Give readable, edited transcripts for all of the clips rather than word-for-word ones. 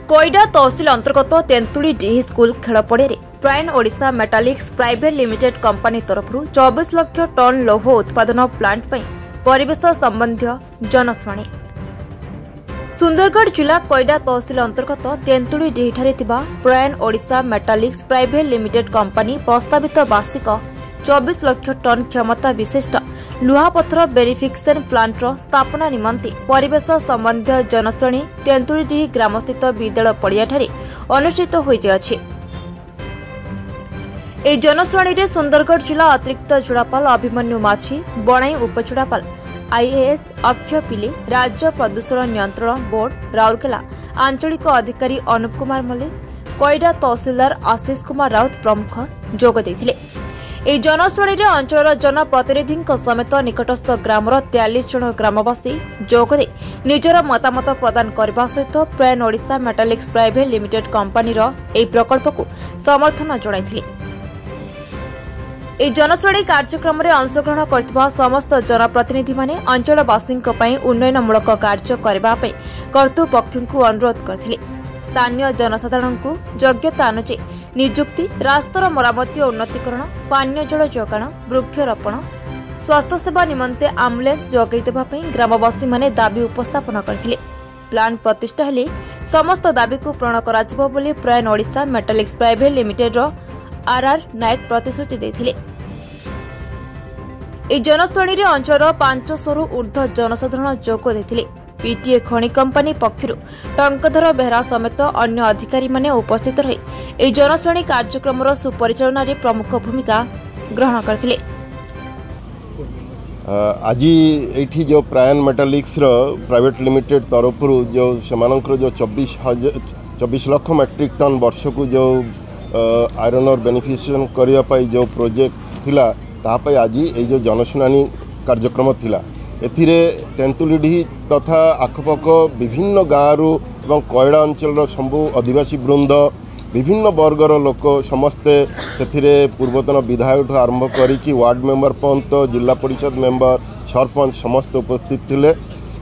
कोईडा तहसिल अंतर्गत तेंतुली डीही स्कूल खेल पड़े प्राइन Odisha Metallics private limited company तरफ 24 लाख टन लौह उत्पादन प्लांट पर परिवेश संबंधी जनशुणाणी। सुंदरगढ़ जिला कोईडा तहसिल अंतर्गत तेंतुली डीही प्राइन Odisha Metallics private limited company प्रस्तावित वार्षिक 24 लाख टन क्षमता विशिष्ट लुहापथर वेरिफिकेशन प्लांट स्थापना निमंते परिवेश संबंधी जनश्रेणी तेंतुलीडीही ग्रामस्थित विद्यालय पड़ियाठारे अनुष्ठित होइछि। ए जनश्रेणी सुंदरगढ़ जिला अतिरिक्त जुड़ापाल अभिमन्यु माझी, बणाई उपजुड़ापाल आईएएस अक्षय पिले, राज्य प्रदूषण नियंत्रण बोर्ड राउरकेला आंचलिक अधिकारी अनुप कुमार मल्लिक, कोईडा तहसीलदार आशीष कुमार राउत प्रमुख जोग देथिले। ଏହି ଜନଶୁଣାଣିରେ ଅଞ୍ଚଳର ଜନପ୍ରତିନିଧିଙ୍କ ସମେତ ନିକଟସ୍ଥ ଗ୍ରାମର 43 ଜଣ ଗ୍ରାମବାସୀ ଯୋଗଦେଇ ନିଜର ମତାମତ ପ୍ରଦାନ କରିବା ସହିତ ପ୍ରାଇନ୍ ଓଡିଶା ମେଟାଲିକ୍ସ ପ୍ରାଇଭେଟ ଲିମିଟେଡ୍ କମ୍ପାନୀର ଏହି ପ୍ରକଳ୍ପକୁ ସମର୍ଥନ ଜଣାଇଥିଲେ। ଏହି ଜନଶୁଣାଣି କାର୍ଯ୍ୟକ୍ରମରେ ଅଂଶଗ୍ରହଣ କରିଥିବା ସମସ୍ତ ଜନପ୍ରତିନିଧିମାନେ ଅଞ୍ଚଳବାସୀଙ୍କ ପାଇଁ ଉନ୍ନୟନମୂଳକ କାର୍ଯ୍ୟ କରିବା ପାଇଁ କର୍ତ୍ତୃପକ୍ଷଙ୍କୁ ଅନୁରୋଧ କରିଥିଲେ। स्थानीय जनसाधारण को योग्यता अनुଯାୟୀ नियुक्ति, रास्तार मरामती और उन्नतीकरण, पानीय जल जोगाण, वृक्षरोपण, स्वास्थ्य सेवा निमंते आम्बुलेंस जोगाई देबा पई ग्रामवासी माने दाबी उपस्थापन करथिले। प्लांट प्रतिष्ठा हेले समस्त दाबी को पूर्ण कराजिबो बोली प्राइन ओडिशा मेटालिक्स प्राइवेट लिमिटेड रो आरआर नायक प्रतिश्रुति देथिले। ए जनशुणाणी रे अंचलर 500 रु ऊर्ध्व जनसाधारण जोग देथिले। पीटीए खणी कंपनी पक्षर टंकधर बेहरा समेत अन्य अधिकारी माने उपस्थित रही ए जनशुणाणी कार्यक्रम सुपरिचालन रे प्रमुख भूमिका ग्रहण करथिले। आज एठी जो प्रायन मेटालिक्स रो प्राइवेट लिमिटेड तरफ जो सेमानकर जो 24 लाख मेट्रिक टन वर्ष को जो आयरन और बेनिफिशिएशन करिया पाई जो प्रोजेक्ट थिला ता पाई आज ए जो जनशुणाणी कार्यक्रम थिला। एथिरे तेंतुलीडीही तथा आखपाख विभिन्न गाँव एवं कोईडा अंचल सबू आदिवासी वृंद विभिन्न वर्गर लोक समस्ते से पूर्वतन विधायक आरंभ करी वार्ड मेंबर पर्यंत जिला परिषद मेंबर सरपंच समस्त उपस्थित थिले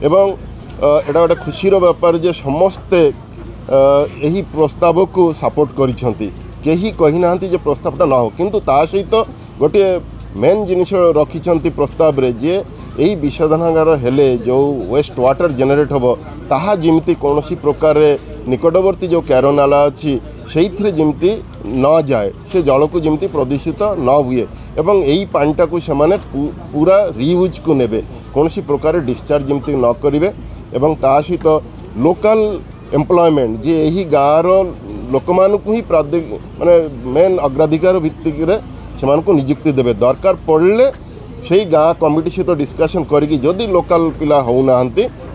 एवं एटा गोटे खुशीर व्यापार जे समस्ते यही प्रस्ताव को सपोर्ट करिसेंती। केही कही नांती जे प्रस्तावटा न हो किंतु ता सहित गोटे मेन जिनिस रखिंट प्रस्ताव रे जे यही विषादनागार हेले जो वेस्ट वाटर जेनेट हम ताहा जिमती कौन प्रकार निकटवर्ती जो कैरोनाला अच्छी से जमती न जाए से जल को जमती प्रदूषित न हुए एवं यही पानीटा को सेमाने पूरा रियूज को नेबे कौन प्रकार डिस्चार्ज जमती न करेंगे एवं ता सहित लोकल एम्प्लॉयमेंट जे यही गाँव लोक मानू ही माने मेन अग्राधिकार भित्तिक से नियुक्ति देवे दरकार पड़े से गाँ कमिटी सहित डिस्कसन करी जदि लोकल पिला होना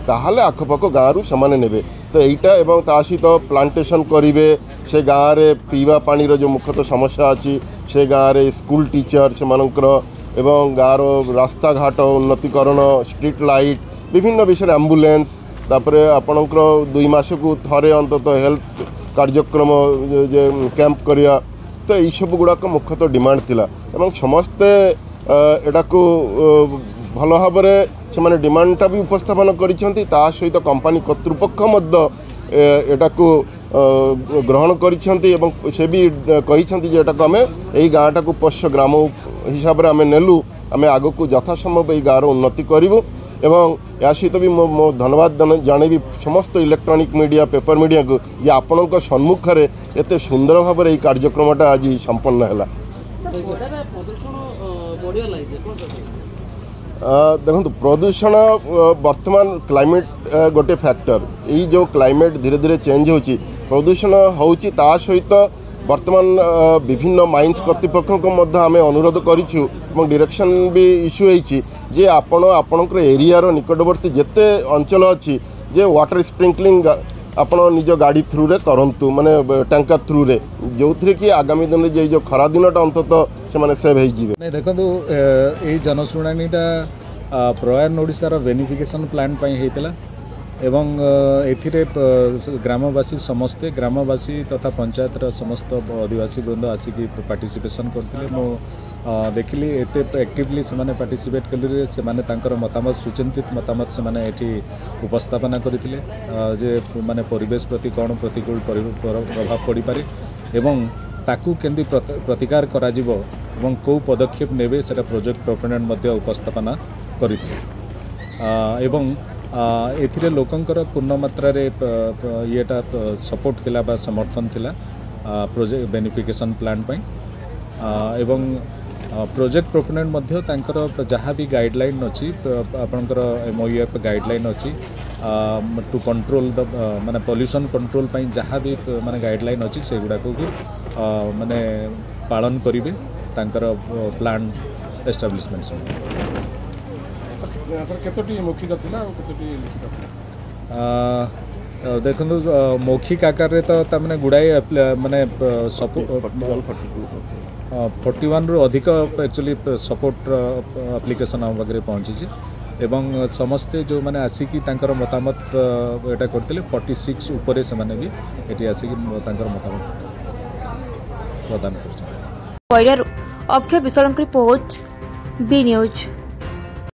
ताहले आखपाख गाँव से नेबे तो यहीटा एवं ता सहित प्लांटेशन करेंगे से गाँव में पीवा पानी जो मुख्यतः समस्या अच्छी से गाँव में स्कूल टीचर से एवं गाँव रास्ता घाट उन्नतीकरण स्ट्रीट लाइट विभिन्न विषय एम्बुलेंस तापर आपणकर 2 मास को थरे अंतत हेल्थ कार्यक्रम कैंप करिया तो यही सब गुड़ाक मुख्यतः डिमांड थिला एवं समस्ते एटा को भल भाव से डिमांडटा भी उपस्थापन करिसेंती ता सहित कंपनी कर्तृपक्ष एटा को ग्रहण करिसेंती एवं से भी कहिसेंती जे एटा को आमे एही गाँटा को पोष्य ग्राम हिसाब रे आमे नेलु आमे आगो को यथासंभव एही गाँव उन्नति करिवु एवं या सहित भी मो धन्यवाद जानेबी समस्त इलेक्ट्रॉनिक मीडिया पेपर मीडिया को जे आपणक सम्मुख रे एते सुंदर भाव रे कार्यक्रमटा आज संपन्न हैला। देखो प्रदूषण वर्तमान क्लाइमेट गोटे फैक्टर यही जो क्लाइमेट धीरे धीरे चेंज होची प्रदूषण होची ता सहित वर्तमान विभिन्न माइंस कर्तृपक्ष आम अनुरोध करूँ डायरेक्शन भी इश्यू होती जे आपणकर एरिया निकटवर्ती जिते अंचल अच्छी जे वाटर स्प्रिंकलिंग आपण निज गाड़ी थ्रू रे करंतु माने टैंकर थ्रू रे जो थ्रे कि आगामी दिन में जो खरा दिनटा अंतत से माने सेव हो जिवे। नहीं देखंतु ए जनशुणानीटा प्रायन ओडिसा रो बेनिफिकेशन प्लान पई हेतिला एवं एथिरे ग्रामवासी समस्ते ग्रामवासी तथा पंचायतर समस्त आदिवासी वृंद आसिक पार्टिसिपेशन करते मो देखिली एते एक्टिवली से पार्टिसिपेट कले से मतामत सुचिंतित मतामत से उपस्थापना करते जे माने परिवेश प्रति कौन प्रतिकूल प्रभाव पड़ पारे एवं ताकू केंदी प्रतिकार करा जिवो एवं को पदक्षेप नेबे सेटा प्रोजेक्ट प्रोपोनेंट मध्ये उपस्थापना करथिले एवं एथिरे लोकंकर पूर्ण मात्रा रे येटा सपोर्ट थिला बा समर्थन थिला प्रोजेक्ट बेनिफिकेशन प्लान पई एवं प्रोजेक्ट प्रोपोनेंट मध्ये तांकर जहाँ भी गाइडलाइन अछि आपनकर एमओएफ गाइडलाइन अछि टू कंट्रोल द माने पॉल्यूशन कंट्रोल पई जहाँ भी माने गाइडलाइन अछि से गुडा को माने पालन करिवे तांकर प्लान एस्टैब्लिशमेंट सर केतोटी मौखिक थिला और केतोटी लिखित थिला देखो मौखिक आकार रे तो तमने गुडाई माने 41 रु अधिक एक्चुअली सपोर्ट एप्लिकेशन हम वगैरह पहुँची एवं समस्ते जो माने आसिकी तांकर मतामत एटा करथिले 46 ऊपर से माने भी एटी आसिकी तांकर मतामत प्रदान करछन। अक्षय विशालଙ୍କ रिपोर्ट बी न्यूज।